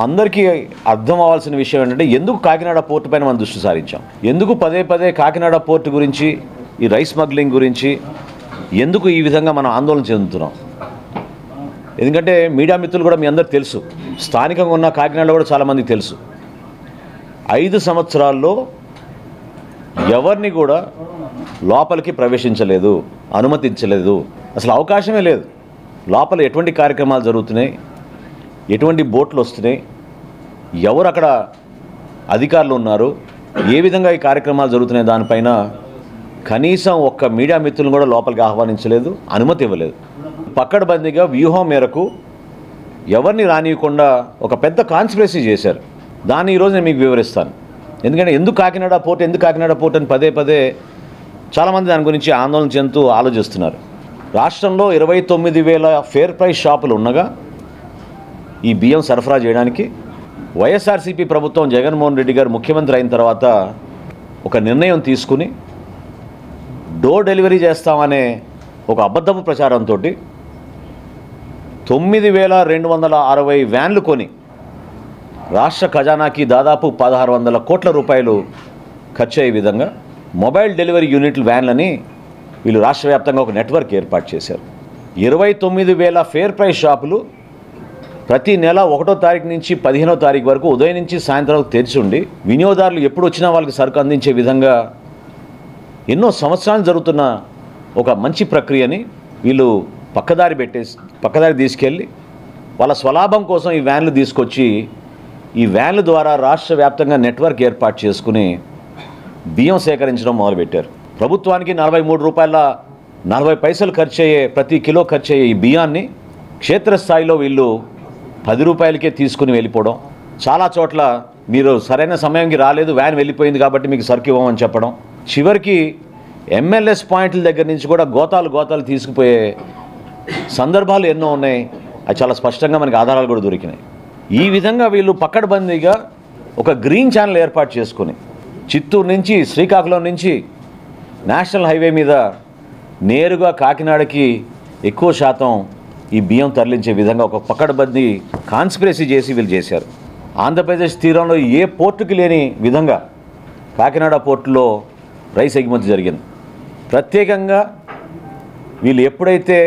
అందరికీ అర్థం అవ్వాల్సిన విషయం ఏంటంటే ఎందుకు కాకినాడ పోర్టు పైన మనం దృష్టి సారించాం, ఎందుకు పదే పదే కాకినాడ పోర్టు గురించి, ఈ రైస్ స్మగ్లింగ్ గురించి ఎందుకు ఈ విధంగా మనం ఆందోళన చెందుతున్నాం. ఎందుకంటే మీడియా మిత్రులు కూడా మీ అందరికీ తెలుసు, స్థానికంగా ఉన్న కాకినాడలో కూడా చాలామందికి తెలుసు, 5 సంవత్సరాల్లో ఎవరిని కూడా లోపలికి ప్రవేశించలేదు, అనుమతించలేదు, అసలు అవకాశమే లేదు. లోపల ఎటువంటి కార్యక్రమాలు జరుగుతున్నాయి, ఎటువంటి బోట్లు వస్తున్నాయి, ఎవరు అక్కడ అధికారులు ఉన్నారు, ఏ విధంగా ఈ కార్యక్రమాలు జరుగుతున్నాయి దానిపైన కనీసం ఒక్క మీడియా మిత్రులను కూడా లోపలికి ఆహ్వానించలేదు, అనుమతి ఇవ్వలేదు. పక్కడబందీగా వ్యూహం మేరకు ఎవరిని రానియకుండా ఒక పెద్ద కాన్స్పిరసీ చేశారు. దాన్ని ఈరోజు నేను మీకు వివరిస్తాను. ఎందుకంటే ఎందుకు కాకినాడ పోర్ట్ అని పదే పదే చాలామంది దాని గురించి ఆందోళన చెందుతూ ఆలోచిస్తున్నారు. రాష్ట్రంలో 29,000 ఫేర్ ప్రైస్ షాపులు ఉండగా ఈ బియ్యం సరఫరా చేయడానికి వైఎస్ఆర్సీపీ ప్రభుత్వం జగన్మోహన్ రెడ్డి గారు ముఖ్యమంత్రి అయిన తర్వాత ఒక నిర్ణయం తీసుకుని డోర్ డెలివరీ చేస్తామనే ఒక అబద్ధపు ప్రచారంతో 9,260 వ్యాన్లు కొని రాష్ట్ర ఖజానాకి దాదాపు 1,600 కోట్ల రూపాయలు ఖర్చు అయ్యే విధంగా మొబైల్ డెలివరీ యూనిట్లు వ్యాన్లని వీళ్ళు రాష్ట్ర వ్యాప్తంగా ఒక నెట్వర్క్ ఏర్పాటు చేశారు. 29,000 ఫేర్ ప్రైస్ షాపులు ప్రతి నెల 1వ తారీఖు నుంచి 15వ తారీఖు వరకు ఉదయం నుంచి సాయంత్రం వరకు తెరిచి ఉండి వినియోగదారులు ఎప్పుడు వచ్చినా వాళ్ళకి సరుకు అందించే విధంగా ఎన్నో సంవత్సరాలు జరుగుతున్న ఒక మంచి ప్రక్రియని వీళ్ళు పక్కదారి తీసుకెళ్ళి వాళ్ళ స్వలాభం కోసం ఈ వ్యాన్లు తీసుకొచ్చి ఈ వ్యాన్ల ద్వారా రాష్ట్ర వ్యాప్తంగా నెట్వర్క్ ఏర్పాటు చేసుకుని బియ్యం సేకరించడం మొదలుపెట్టారు. ప్రభుత్వానికి 43 రూపాయల 40 పైసలు ప్రతి కిలో ఖర్చు అయ్యే ఈ బియ్యాన్ని క్షేత్రస్థాయిలో వీళ్ళు 10 రూపాయలకే తీసుకుని వెళ్ళిపోవడం, చాలా చోట్ల మీరు సరైన సమయానికి రాలేదు, వ్యాన్ వెళ్ళిపోయింది కాబట్టి మీకు సరుకు ఇవ్వమని చెప్పడం, చివరికి ఎంఎల్ఎస్ పాయింట్ల దగ్గర నుంచి కూడా గోతాలు తీసుకుపోయే సందర్భాలు ఎన్నో ఉన్నాయి. అది చాలా స్పష్టంగా మనకి ఆధారాలు కూడా దొరికినాయి. ఈ విధంగా వీళ్ళు పక్కడబందీగా ఒక గ్రీన్ ఛానల్ ఏర్పాటు చేసుకుని చిత్తూరు నుంచి శ్రీకాకుళం నుంచి నేషనల్ హైవే మీద నేరుగా కాకినాడకి ఎక్కువ శాతం ఈ బియ్యం తరలించే విధంగా ఒక పక్కడబందీ కాన్స్పిరసీ చేసి వీళ్ళు చేశారు. ఆంధ్రప్రదేశ్ తీరంలో ఏ పోర్టుకి లేని విధంగా కాకినాడ పోర్టులో రైస్ ఎగుమతి జరిగింది. ప్రత్యేకంగా వీళ్ళు ఎప్పుడైతే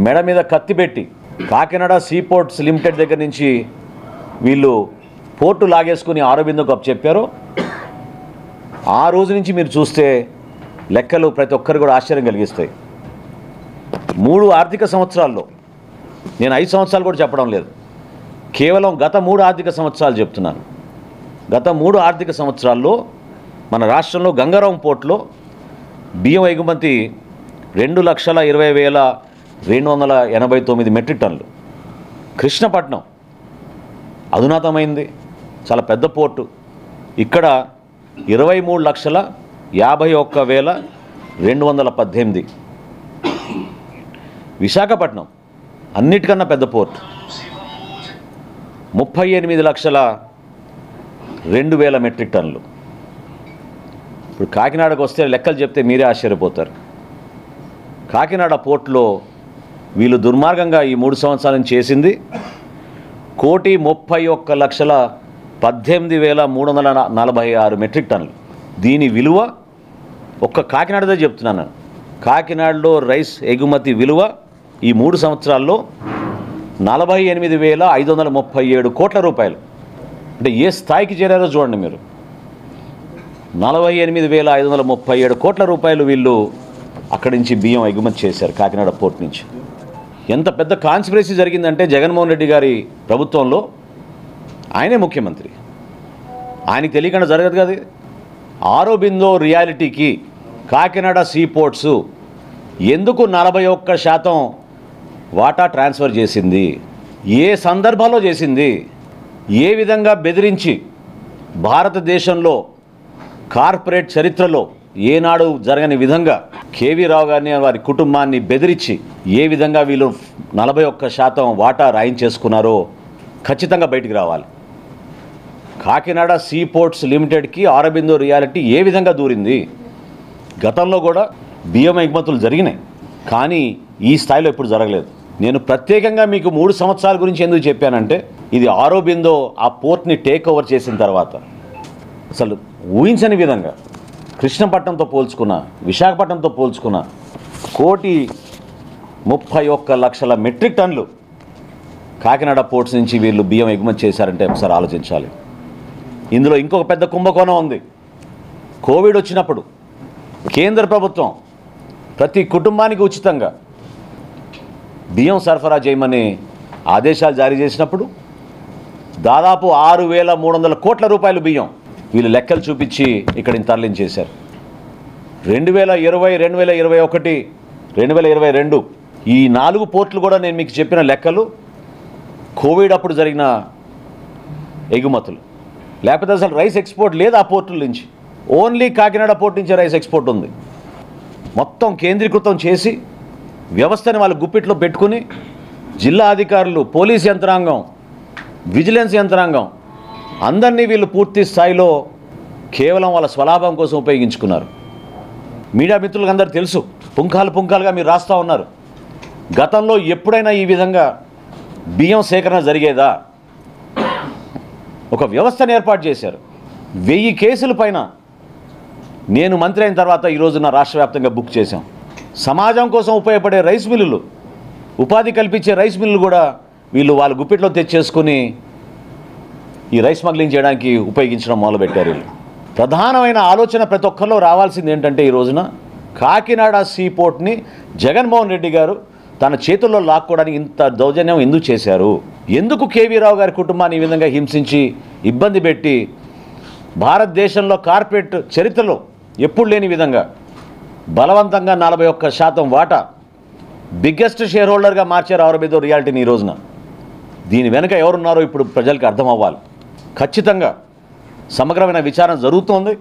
మెడ మీద కత్తి పెట్టి కాకినాడ సీపోర్ట్స్ లిమిటెడ్ దగ్గర నుంచి వీళ్ళు పోర్టు లాగేసుకుని ఆరోబిందోకు చెప్పారో ఆ రోజు నుంచి మీరు చూస్తే లెక్కలు ప్రతి ఒక్కరు కూడా ఆశ్చర్యం కలిగిస్తాయి. 3 ఆర్థిక సంవత్సరాల్లో, నేను 5 సంవత్సరాలు కూడా చెప్పడం లేదు, కేవలం గత 3 ఆర్థిక సంవత్సరాలు చెప్తున్నాను. గత 3 ఆర్థిక సంవత్సరాల్లో మన రాష్ట్రంలో గంగారాం పోర్టులో బియ్యం ఎగుమతి 2,20,289 మెట్రిక్ టన్నులు. కృష్ణపట్నం అధునాతమైంది, చాలా పెద్ద పోర్టు, ఇక్కడ 23,51,218. విశాఖపట్నం అన్నిటికన్నా పెద్ద పోర్టు, 38,02,000 మెట్రిక్ టన్నులు. ఇప్పుడు కాకినాడకు వస్తే లెక్కలు చెప్తే మీరే ఆశ్చర్యపోతారు. కాకినాడ పోర్టులో వీళ్ళు దుర్మార్గంగా ఈ 3 సంవత్సరాల నుంచి చేసింది 1,31,18,346 మెట్రిక్ టన్నులు. దీని విలువ ఒక్క కాకినాడదే చెప్తున్నాను, కాకినాడలో రైస్ ఎగుమతి విలువ ఈ 3 సంవత్సరాల్లో 48,537 కోట్ల రూపాయలు. అంటే ఏ స్థాయికి చేరారో చూడండి మీరు. 48,537 కోట్ల రూపాయలు వీళ్ళు అక్కడి నుంచి బియ్యం ఎగుమతి చేశారు కాకినాడ పోర్ట్ నుంచి. ఎంత పెద్ద కాన్స్పిరసీ జరిగిందంటే జగన్మోహన్ రెడ్డి గారి ప్రభుత్వంలో ఆయనే ముఖ్యమంత్రి, ఆయనకి తెలియకుండా జరగదు కదా. ఆరోబిందో రియాలిటీకి కాకినాడ సీపోర్ట్స్ ఎందుకు 41% వాటా ట్రాన్స్ఫర్ చేసింది, ఏ సందర్భంలో చేసింది, ఏ విధంగా బెదిరించి భారతదేశంలో కార్పొరేట్ చరిత్రలో ఏనాడు జరగని విధంగా కేవీ రావు గారిని వారి కుటుంబాన్ని బెదిరించి ఏ విధంగా వీళ్ళు 41% వాటా రాయించేసుకున్నారో ఖచ్చితంగా బయటికి రావాలి. కాకినాడ సీపోర్ట్స్ లిమిటెడ్కి ఆరోబిందో రియాలిటీ ఏ విధంగా దూరింది. గతంలో కూడా బియ్యం ఎగుమతులు జరిగినాయి, కానీ ఈ స్థాయిలో ఎప్పుడు జరగలేదు. నేను ప్రత్యేకంగా మీకు 3 సంవత్సరాల గురించి ఎందుకు చెప్పానంటే, ఇది ఆరోబిందో ఆ పోర్ట్ని టేక్ ఓవర్ చేసిన తర్వాత అసలు ఊహించని విధంగా కృష్ణపట్నంతో పోల్చుకున్న, విశాఖపట్నంతో పోల్చుకున్న 1,31,00,000 మెట్రిక్ టన్నులు కాకినాడ పోర్ట్స్ నుంచి వీళ్ళు బియ్యం ఎగుమతి చేశారంటే ఒకసారి ఆలోచించాలి. ఇందులో ఇంకొక పెద్ద కుంభకోణం ఉంది. కోవిడ్ వచ్చినప్పుడు కేంద్ర ప్రభుత్వం ప్రతి కుటుంబానికి ఉచితంగా బియ్యం సరఫరా చేయమని ఆదేశాలు జారీ చేసినప్పుడు దాదాపు 6,300 కోట్ల రూపాయలు బియ్యం వీళ్ళు లెక్కలు చూపించి ఇక్కడికి తరలించేశారు. 2020, 2021, 2022 ఈ 4 పోర్టులు కూడా నేను మీకు చెప్పిన లెక్కలు కోవిడ్ అప్పుడు జరిగిన ఎగుమతులు. లేకపోతే అసలు రైస్ ఎక్స్పోర్ట్ లేదు ఆ పోర్టుల నుంచి. ఓన్లీ కాకినాడ పోర్ట్ నుంచి రైస్ ఎక్స్పోర్ట్ ఉంది. మొత్తం కేంద్రీకృతం చేసి వ్యవస్థని వాళ్ళ గుప్పిట్లో పెట్టుకుని జిల్లా అధికారులు, పోలీస్ యంత్రాంగం, విజిలెన్స్ యంత్రాంగం అందరినీ వీళ్ళు పూర్తి స్థాయిలో కేవలం వాళ్ళ స్వలాభం కోసం ఉపయోగించుకున్నారు. మీడియా మిత్రులకు అందరూ తెలుసు, పుంఖాలుగా మీరు రాస్తూ ఉన్నారు. గతంలో ఎప్పుడైనా ఈ విధంగా బియ్యం సేకరణ జరిగేదా? ఒక వ్యవస్థను ఏర్పాటు చేశారు. 1000 కేసుల పైన నేను మంత్రి అయిన తర్వాత ఈరోజు నా రాష్ట్ర వ్యాప్తంగా బుక్ చేశాం. సమాజం కోసం ఉపయోగపడే రైస్ మిల్లులు, ఉపాధి కల్పించే రైస్ మిల్లులు కూడా వీళ్ళు వాళ్ళ గుప్పిట్లో తెచ్చేసుకుని ఈ రైస్ స్మగ్లింగ్ చేయడానికి ఉపయోగించడం మొదలుపెట్టారు. వీళ్ళు ప్రధానమైన ఆలోచన ప్రతి ఒక్కరిలో రావాల్సింది ఏంటంటే, ఈ రోజున కాకినాడ సీ పోర్ట్ని జగన్మోహన్ రెడ్డి గారు తన చేతుల్లో లాక్కోవడానికి ఇంత దౌర్జన్యం ఎందుకు చేశారు? ఎందుకు కేవీ రావు గారి కుటుంబాన్ని ఈ విధంగా హింసించి ఇబ్బంది పెట్టి భారతదేశంలో కార్పొరేట్ చరిత్రలో ఎప్పుడు లేని విధంగా బలవంతంగా 41% వాటా బిగ్గెస్ట్ షేర్ హోల్డర్గా మార్చారు ఆరోబిందో రియాలిటీని ఈ రోజున. దీని వెనుక ఎవరున్నారో ఇప్పుడు ప్రజలకు అర్థం అవ్వాలి. ఖచ్చితంగా సమగ్రమైన విచారణ జరుగుతోంది.